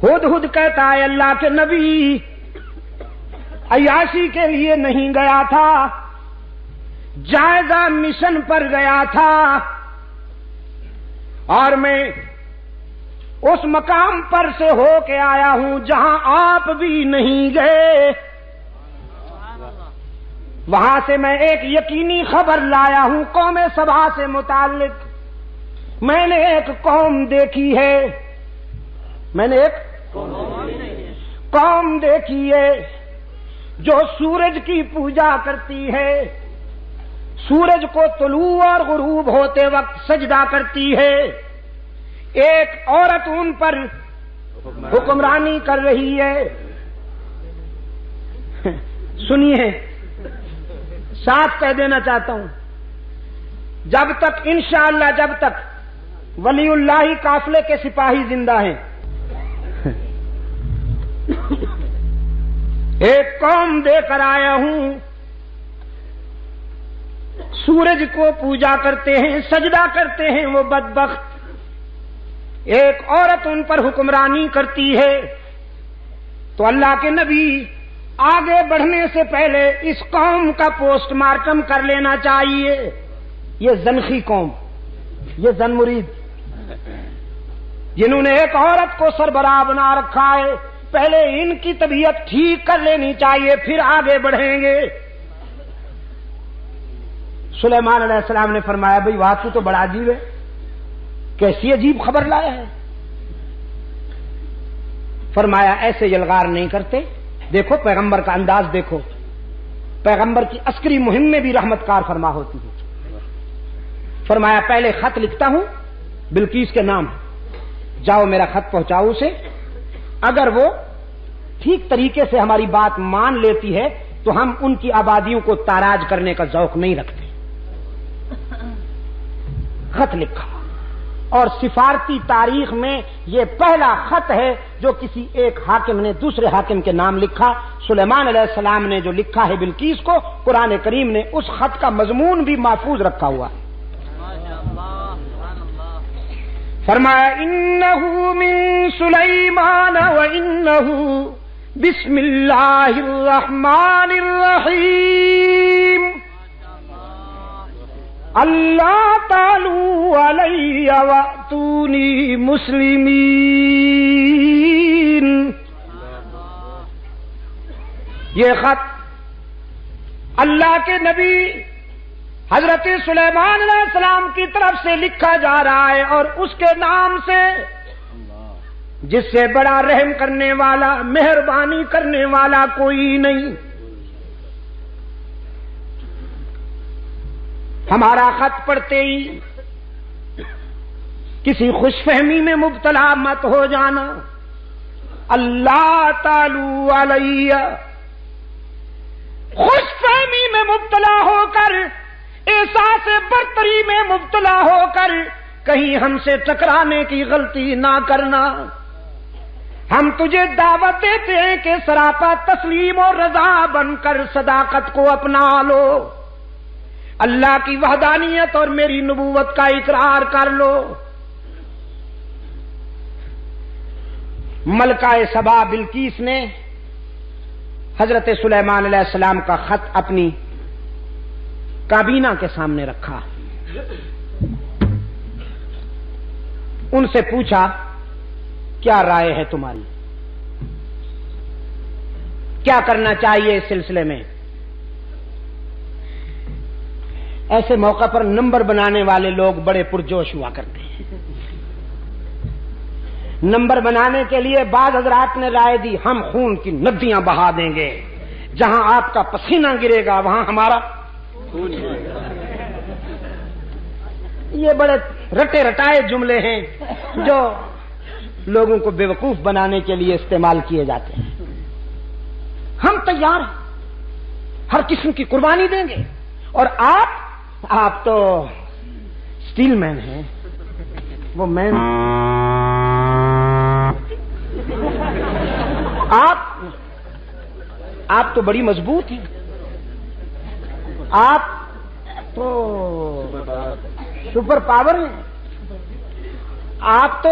ہدہد کہتا ہے اللہ کے نبی عیاشی کے لیے نہیں گیا تھا، جائزہ مشن پر گیا تھا، اور میں اس مقام پر سے ہو کے آیا ہوں جہاں آپ بھی نہیں گئے۔ وہاں سے میں ایک یقینی خبر لایا ہوں قوم سبا سے متعلق۔ میں نے ایک قوم دیکھی ہے، میں نے ایک قوم دیکھی ہے جو سورج کی پوجا کرتی ہے، سورج کو طلوع اور غروب ہوتے وقت سجدہ کرتی ہے۔ ایک عورت ان پر حکمرانی کر رہی ہے۔ سنیے، ساتھ کہہ دینا چاہتا ہوں، جب تک انشاءاللہ جب تک ولی اللہ قافلے کے سپاہی زندہ ہیں، ایک قوم دے کر آیا ہوں، سورج کو پوجا کرتے ہیں، سجدہ کرتے ہیں وہ بدبخت۔ ایک عورت ان پر حکمرانی کرتی ہے، تو اللہ کے نبی آگے بڑھنے سے پہلے اس قوم کا پوسٹ مارٹم کر لینا چاہیے۔ یہ زنخی قوم، یہ زن مرید، جنہوں نے ایک عورت کو سربراہ بنا رکھا ہے، پہلے ان کی طبیعت ٹھیک کر لینی چاہیے، پھر آگے بڑھیں گے۔ سلیمان علیہ السلام نے فرمایا بھئی واہ تو بڑا عجیب ہے، کیسی عجیب خبر لایا ہے۔ فرمایا ایسے یلغار نہیں کرتے، دیکھو پیغمبر کا انداز دیکھو، پیغمبر کی عسکری مہم میں بھی رحمت کار فرما ہوتی ہے۔ فرمایا پہلے خط لکھتا ہوں بلقیس کے نام، جاؤ میرا خط پہنچاؤ اسے، اگر وہ ٹھیک طریقے سے ہماری بات مان لیتی ہے تو ہم ان کی آبادیوں کو تاراج کرنے کا ذوق نہیں رکھتے۔ خط لکھا، اور سفارتی تاریخ میں یہ پہلا خط ہے جو کسی ایک حاکم نے دوسرے حاکم کے نام لکھا۔ سلیمان علیہ السلام نے جو لکھا ہے بلقیس کو، قرآن کریم نے اس خط کا مضمون بھی محفوظ رکھا ہوا ہے۔ فرمایا انہ من سلیمان وانہ بسم اللہ الرحمن الرحیم اللہ تعالی علی واتونی مسلمین۔ یہ خط اللہ کے نبی حضرت سلیمان علیہ السلام کی طرف سے لکھا جا رہا ہے، اور اس کے نام سے جس سے بڑا رحم کرنے والا، مہربانی کرنے والا کوئی نہیں۔ ہمارا خط پڑھتے ہی کسی خوش فہمی میں مبتلا مت ہو جانا۔ اللہ تعالی علیہ، خوش فہمی میں مبتلا ہو کر، احساس برتری میں مبتلا ہو کر کہیں ہم سے ٹکرانے کی غلطی نہ کرنا۔ ہم تجھے دعوت دیتے ہیں کہ سراپا تسلیم اور رضا بن کر صداقت کو اپنا لو، اللہ کی وحدانیت اور میری نبوت کا اقرار کر لو۔ ملکہ سبا بلقیس نے حضرت سلیمان علیہ السلام کا خط اپنی کابینہ کے سامنے رکھا، ان سے پوچھا کیا رائے ہے تمہاری، کیا کرنا چاہیے اس سلسلے میں۔ ایسے موقع پر نمبر بنانے والے لوگ بڑے پرجوش ہوا کرتے ہیں۔ نمبر بنانے کے لیے بعض حضرات نے رائے دی ہم خون کی ندیاں بہا دیں گے، جہاں آپ کا پسینہ گرے گا وہاں ہمارا خون۔ یہ بڑے رٹے رٹائے جملے ہیں جو لوگوں کو بیوقوف بنانے کے لیے استعمال کیے جاتے ہیں۔ ہم تیار ہیں، ہر قسم کی قربانی دیں گے، اور آپ تو اسٹیل مین ہیں، وہ مین، آپ تو بڑی مضبوط ہیں، آپ تو سپر پاور ہیں، آپ تو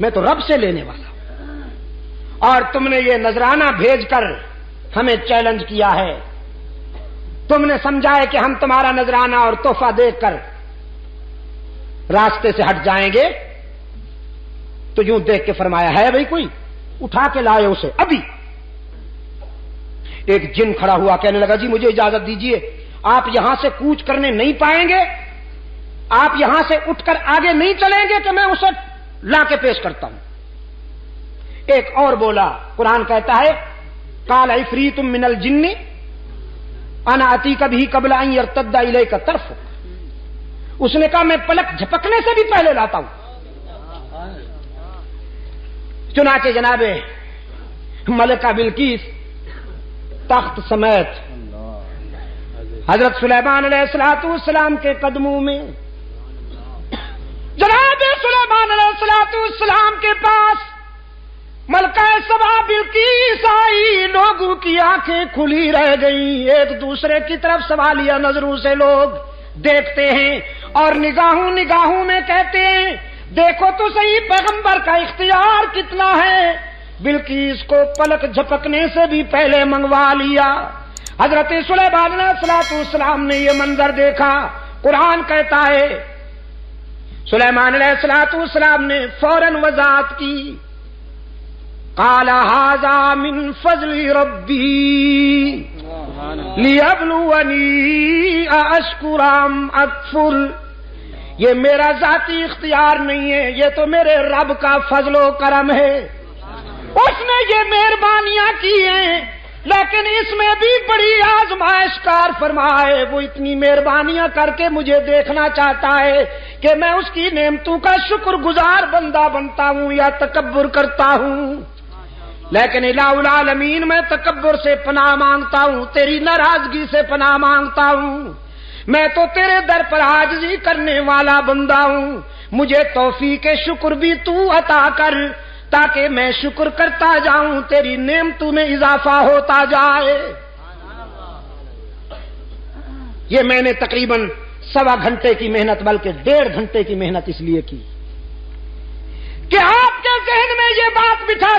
میں تو رب سے لینے والا ہوں، اور تم نے یہ نذرانہ بھیج کر ہمیں چیلنج کیا ہے، تم نے سمجھا ہے کہ ہم تمہارا نذرانہ اور تحفہ دیکھ کر راستے سے ہٹ جائیں گے، تو یوں دیکھ کے فرمایا ہے بھائی کوئی، اٹھا کے لائے اسے ابھی۔ ایک جن کھڑا ہوا کہنے لگا جی مجھے اجازت دیجئے، آپ یہاں سے کوچ کرنے نہیں پائیں گے، آپ یہاں سے اٹھ کر آگے نہیں چلیں گے کہ میں اسے لا کے پیش کرتا ہوں۔ ایک اور بولا، قرآن کہتا ہے قال عفریت من الجن انا اتیک بہ قبل ان یرتد الیک طرفک، اس نے کہا میں پلک جھپکنے سے بھی پہلے لاتا ہوں۔ چنانچہ جناب ملکہ بلقیس تخت سمیت حضرت سلیمان علیہ السلام کے قدموں میں، جناب سلیمان علیہ السلام کے پاس ملکہ سبا بلقیس آئی، لوگوں کی آنکھیں کھلی رہ گئیں، ایک دوسرے کی طرف سوالیہ نظروں سے لوگ دیکھتے ہیں اور نگاہوں میں کہتے ہیں دیکھو تو صحیح پیغمبر کا اختیار کتنا ہے، بلقیس کو پلک جھپکنے سے بھی پہلے منگوا لیا۔ حضرت سلیمان علیہ السلام نے یہ منظر دیکھا، قرآن کہتا ہے سلیمان علیہ السلام نے فوراً وضاحت کی، قال ھذا من فضل ربی لیبلونی ااشکر ام اکفر، یہ میرا ذاتی اختیار نہیں ہے، یہ تو میرے رب کا فضل و کرم ہے، اس نے یہ مہربانیاں کی ہیں، لیکن اس میں بھی بڑی آزمائش کار فرمائے، وہ اتنی مہربانیاں کر کے مجھے دیکھنا چاہتا ہے کہ میں اس کی نعمتوں کا شکر گزار بندہ بنتا ہوں یا تکبر کرتا ہوں، لیکن الہ العالمین میں تکبر سے پناہ مانگتا ہوں، تیری ناراضگی سے پناہ مانگتا ہوں، میں تو تیرے در پر عاجزی کرنے والا بندہ ہوں، مجھے توفیق شکر بھی تو عطا کر تاکہ میں شکر کرتا جاؤں، تیری نعمتوں میں اضافہ ہوتا جائے۔ یہ میں نے تقریباً 1.25 گھنٹے کی محنت بلکہ 1.5 گھنٹے کی محنت اس لیے کی کہ آپ کے ذہن میں یہ بات بٹھا